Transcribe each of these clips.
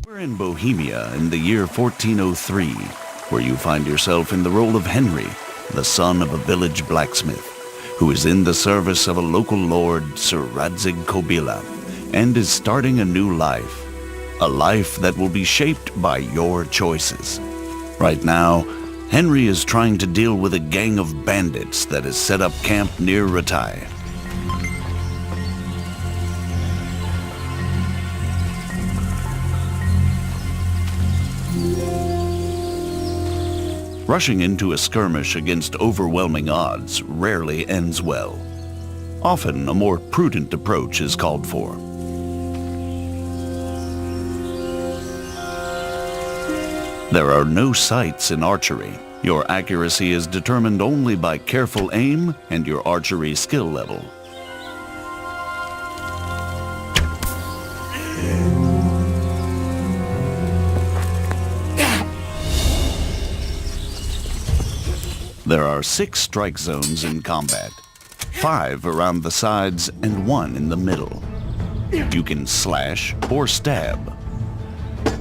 We're in Bohemia in the year 1403, where you find yourself in the role of Henry, the son of a village blacksmith, who is in the service of a local lord, Sir Radzig Kobyla, and is starting a new life. A life that will be shaped by your choices. Right now, Henry is trying to deal with a gang of bandits that has set up camp near Ratai. Rushing into a skirmish against overwhelming odds rarely ends well. Often, a more prudent approach is called for. There are no sights in archery. Your accuracy is determined only by careful aim and your archery skill level. There are 6 strike zones in combat, 5 around the sides and 1 in the middle. You can slash or stab.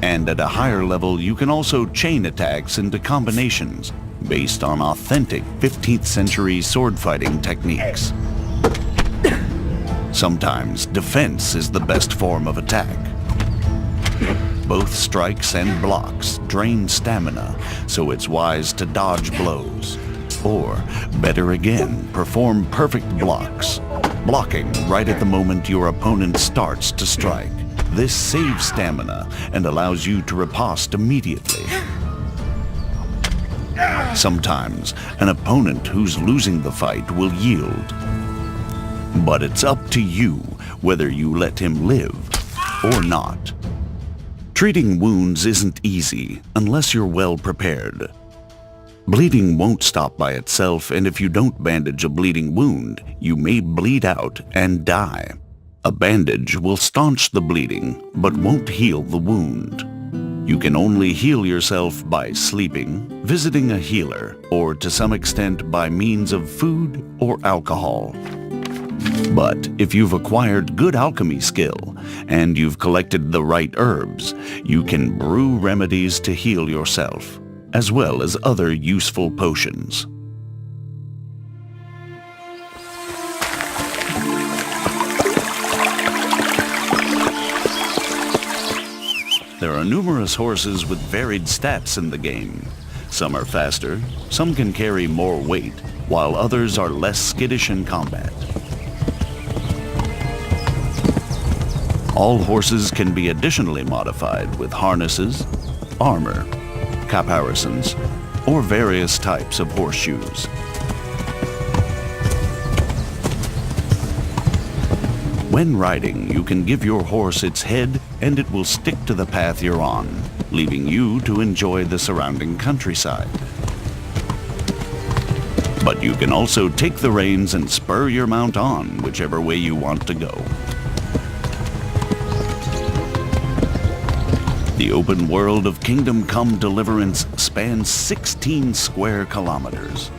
And at a higher level, you can also chain attacks into combinations based on authentic 15th century sword fighting techniques. Sometimes defense is the best form of attack. Both strikes and blocks drain stamina, so it's wise to dodge blows. Or, better again, perform perfect blocks, blocking right at the moment your opponent starts to strike. This saves stamina and allows you to riposte immediately. Sometimes, an opponent who's losing the fight will yield. But it's up to you whether you let him live or not. Treating wounds isn't easy unless you're well prepared. Bleeding won't stop by itself, and if you don't bandage a bleeding wound, you may bleed out and die. A bandage will staunch the bleeding, but won't heal the wound. You can only heal yourself by sleeping, visiting a healer, or to some extent by means of food or alcohol. But if you've acquired good alchemy skill, and you've collected the right herbs, you can brew remedies to heal yourself, as well as other useful potions. There are numerous horses with varied stats in the game. Some are faster, some can carry more weight, while others are less skittish in combat. All horses can be additionally modified with harnesses, armor, caparisons, or various types of horseshoes. When riding, you can give your horse its head and it will stick to the path you're on, leaving you to enjoy the surrounding countryside. But you can also take the reins and spur your mount on whichever way you want to go. The open world of Kingdom Come Deliverance spans 16 square kilometers.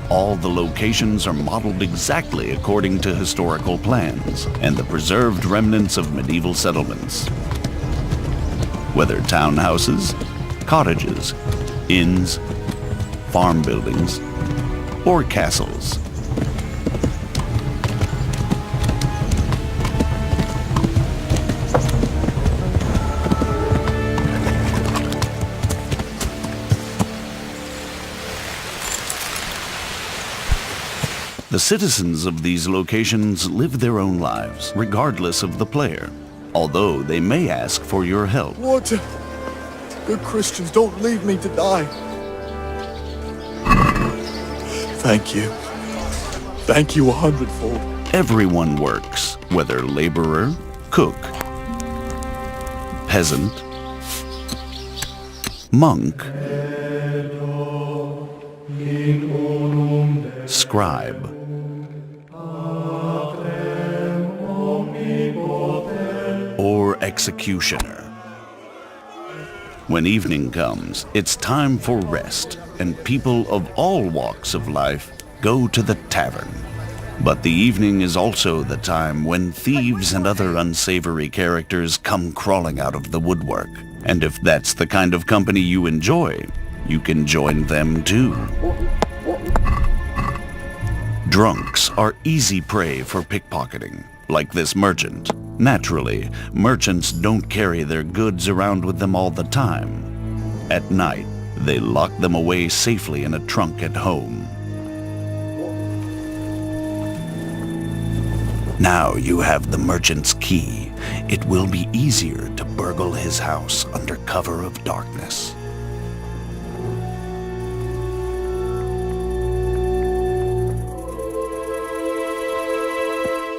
All the locations are modeled exactly according to historical plans and the preserved remnants of medieval settlements. Whether townhouses, cottages, inns, farm buildings, or castles. The citizens of these locations live their own lives, regardless of the player, although they may ask for your help. Water! Good Christians, don't leave me to die. Thank you. Thank you 100-fold. Everyone works, whether laborer, cook, peasant, monk, scribe, or executioner. When evening comes, it's time for rest, and people of all walks of life go to the tavern. But the evening is also the time when thieves and other unsavory characters come crawling out of the woodwork. And if that's the kind of company you enjoy, you can join them too. Drunks are easy prey for pickpocketing, like this merchant. Naturally, merchants don't carry their goods around with them all the time. At night, they lock them away safely in a trunk at home. Now you have the merchant's key. It will be easier to burgle his house under cover of darkness.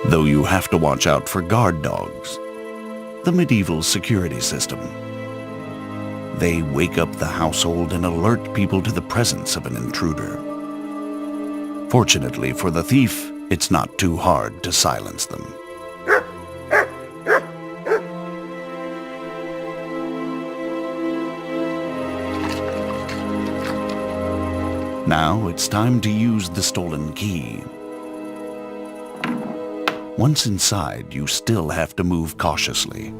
Though you have to watch out for guard dogs, the medieval security system. They wake up the household and alert people to the presence of an intruder. Fortunately for the thief, it's not too hard to silence them. Now it's time to use the stolen key. Once inside, you still have to move cautiously.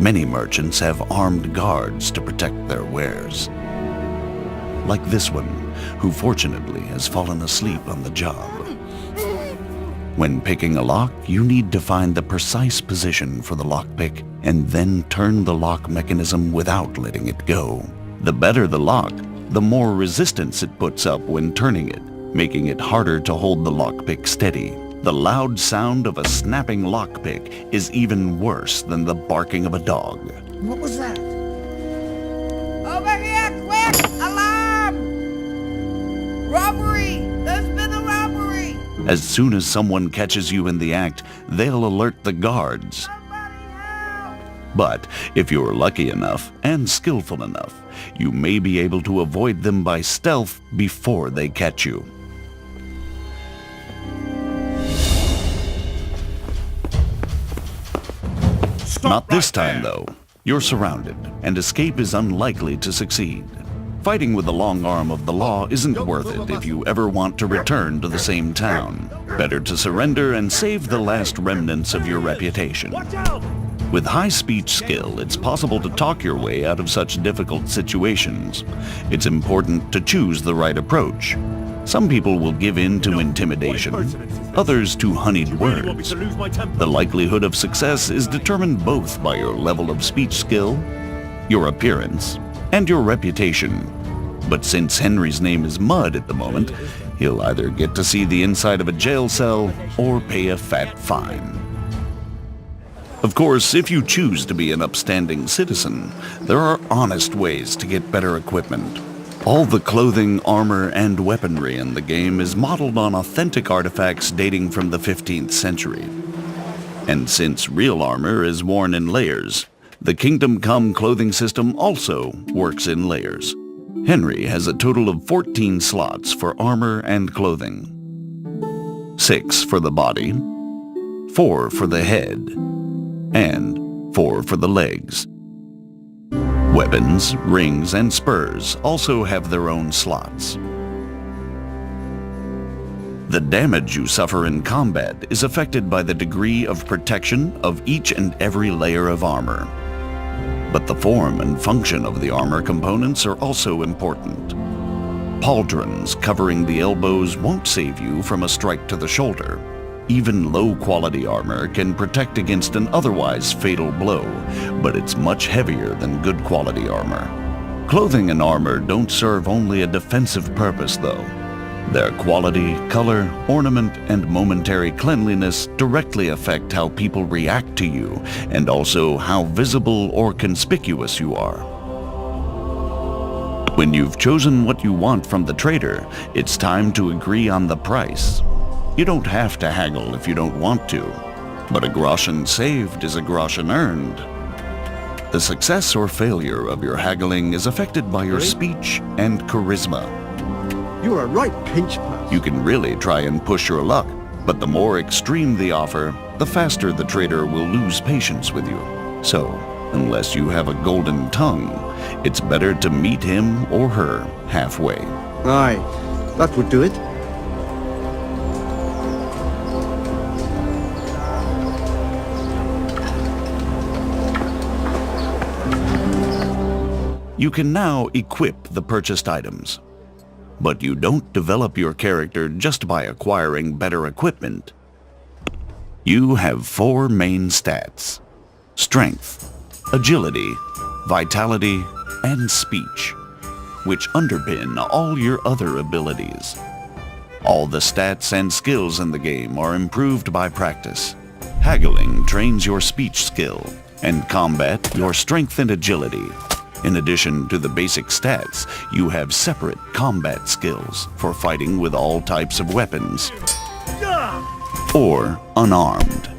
Many merchants have armed guards to protect their wares. Like this one, who fortunately has fallen asleep on the job. When picking a lock, you need to find the precise position for the lockpick and then turn the lock mechanism without letting it go. The better the lock, the more resistance it puts up when turning it, making it harder to hold the lockpick steady. The loud sound of a snapping lockpick is even worse than the barking of a dog. What was that? Over here, quick! Alarm! Robbery! There's been a robbery! As soon as someone catches you in the act, they'll alert the guards. Somebody help! But if you're lucky enough and skillful enough, you may be able to avoid them by stealth before they catch you. Not this time, though. You're surrounded, and escape is unlikely to succeed. Fighting with the long arm of the law isn't worth it if you ever want to return to the same town. Better to surrender and save the last remnants of your reputation. With high speech skill, it's possible to talk your way out of such difficult situations. It's important to choose the right approach. Some people will give in to intimidation, others to honeyed words. The likelihood of success is determined both by your level of speech skill, your appearance, and your reputation. But since Henry's name is Mud at the moment, he'll either get to see the inside of a jail cell or pay a fat fine. Of course, if you choose to be an upstanding citizen, there are honest ways to get better equipment. All the clothing, armor, and weaponry in the game is modeled on authentic artifacts dating from the 15th century. And since real armor is worn in layers, the Kingdom Come clothing system also works in layers. Henry has a total of 14 slots for armor and clothing. 6 for the body, 4 for the head, and 4 for the legs. Weapons, rings, and spurs also have their own slots. The damage you suffer in combat is affected by the degree of protection of each and every layer of armor. But the form and function of the armor components are also important. Pauldrons covering the elbows won't save you from a strike to the shoulder. Even low-quality armor can protect against an otherwise fatal blow, but it's much heavier than good-quality armor. Clothing and armor don't serve only a defensive purpose, though. Their quality, color, ornament, and momentary cleanliness directly affect how people react to you, and also how visible or conspicuous you are. When you've chosen what you want from the trader, it's time to agree on the price. You don't have to haggle if you don't want to, but a groschen saved is a groschen earned. The success or failure of your haggling is affected by your speech and charisma. You're a right pinch pass. You can really try and push your luck, but the more extreme the offer, the faster the trader will lose patience with you. So, unless you have a golden tongue, it's better to meet him or her halfway. Aye, that would do it. You can now equip the purchased items. But you don't develop your character just by acquiring better equipment. You have 4 main stats: strength, agility, vitality, and speech, which underpin all your other abilities. All the stats and skills in the game are improved by practice. Haggling trains your speech skill, and combat your strength and agility. In addition to the basic stats, you have separate combat skills for fighting with all types of weapons, or unarmed.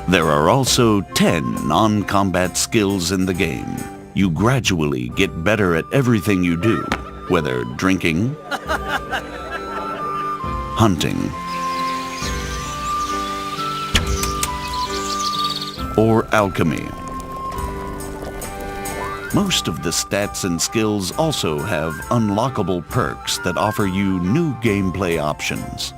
There are also 10 non-combat skills in the game. You gradually get better at everything you do, whether drinking, hunting, or alchemy. Most of the stats and skills also have unlockable perks that offer you new gameplay options.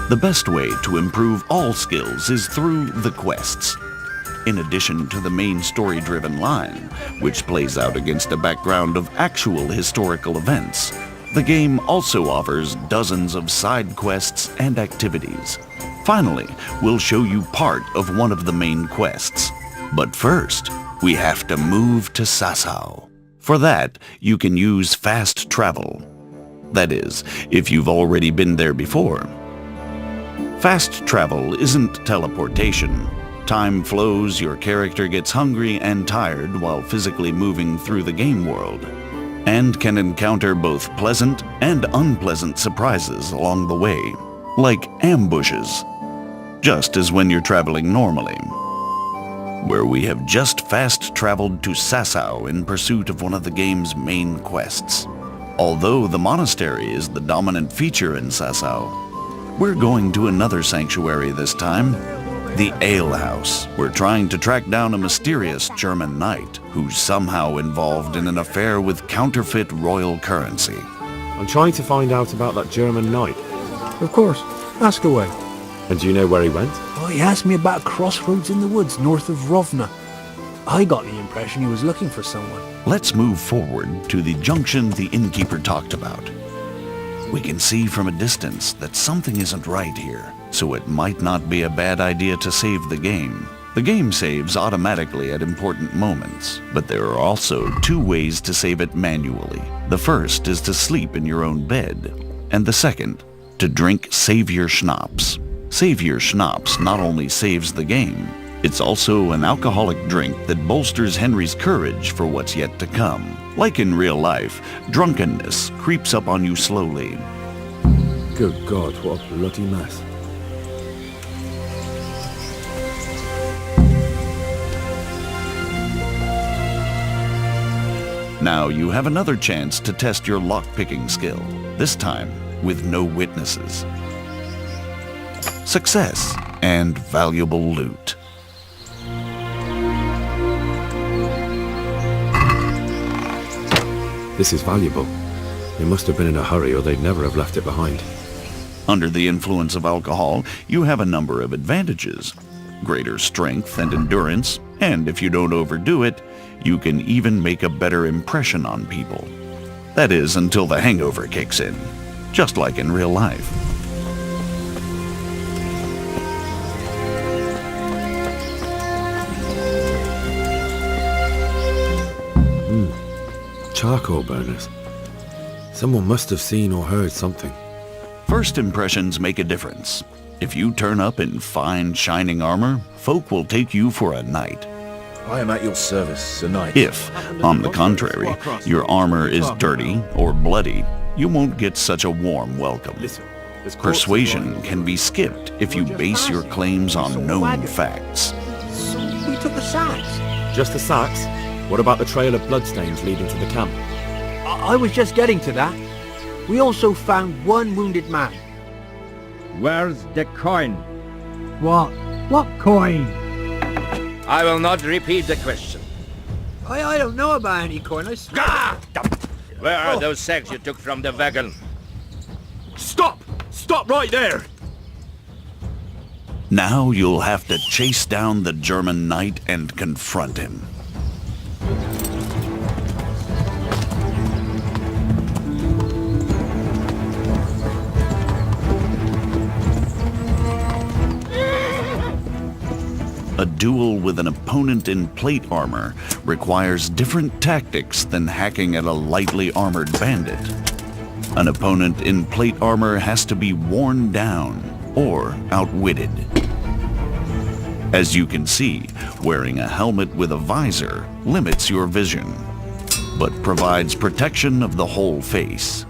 The best way to improve all skills is through the quests. In addition to the main story-driven line, which plays out against a background of actual historical events, the game also offers dozens of side quests and activities. Finally, we'll show you part of one of the main quests. But first, we have to move to Sasau. For that, you can use fast travel. That is, if you've already been there before. Fast travel isn't teleportation. Time flows, your character gets hungry and tired while physically moving through the game world, and can encounter both pleasant and unpleasant surprises along the way, like ambushes, just as when you're traveling normally. Where we have just fast traveled to Sasau in pursuit of one of the game's main quests. Although the monastery is the dominant feature in Sasau, we're going to another sanctuary this time, the Ale House. We're trying to track down a mysterious German knight who's somehow involved in an affair with counterfeit royal currency. I'm trying to find out about that German knight. Of course. Ask away. And do you know where he went? Oh, he asked me about a crossroads in the woods north of Rovna. I got the impression he was looking for someone. Let's move forward to the junction the innkeeper talked about. We can see from a distance that something isn't right here, so it might not be a bad idea to save the game. The game saves automatically at important moments, but there are also 2 ways to save it manually. The first is to sleep in your own bed, and the second, to drink Savior Schnapps. Savior Schnapps not only saves the game, it's also an alcoholic drink that bolsters Henry's courage for what's yet to come. Like in real life, drunkenness creeps up on you slowly. Good God, what a bloody mess. Now you have another chance to test your lock-picking skill, this time with no witnesses. Success and valuable loot. This is valuable. They must have been in a hurry or they'd never have left it behind. Under the influence of alcohol, you have a number of advantages. Greater strength and endurance, and if you don't overdo it, you can even make a better impression on people. That is, until the hangover kicks in, just like in real life. Charcoal burners. Someone must have seen or heard something. First impressions make a difference. If you turn up in fine, shining armor, folk will take you for a knight. I am at your service, Sir Knight. If, on the contrary, your armor is dirty or bloody, you won't get such a warm welcome. Persuasion can be skipped if you base your claims on known facts. We took the sacks. Just the sacks? What about the trail of bloodstains leading to the camp? I was just getting to that. We also found 1 wounded man. Where's the coin? What? What coin? I will not repeat the question. I don't know about any coin. I swear. Where are those sacks you took from the wagon? Stop! Stop right there! Now you'll have to chase down the German knight and confront him. A duel with an opponent in plate armor requires different tactics than hacking at a lightly armored bandit. An opponent in plate armor has to be worn down or outwitted. As you can see, wearing a helmet with a visor limits your vision, but provides protection of the whole face.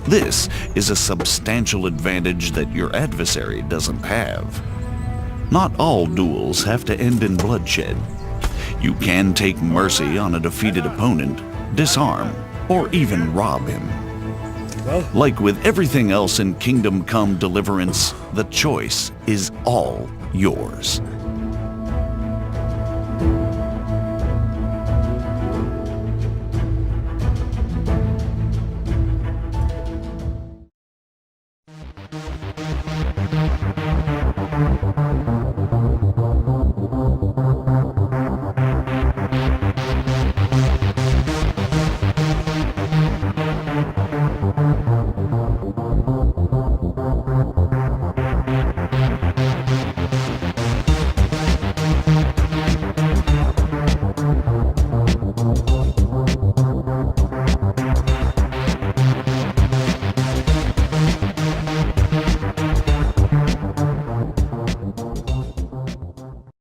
This is a substantial advantage that your adversary doesn't have. Not all duels have to end in bloodshed. You can take mercy on a defeated opponent, disarm, or even rob him. Like with everything else in Kingdom Come Deliverance, the choice is all yours.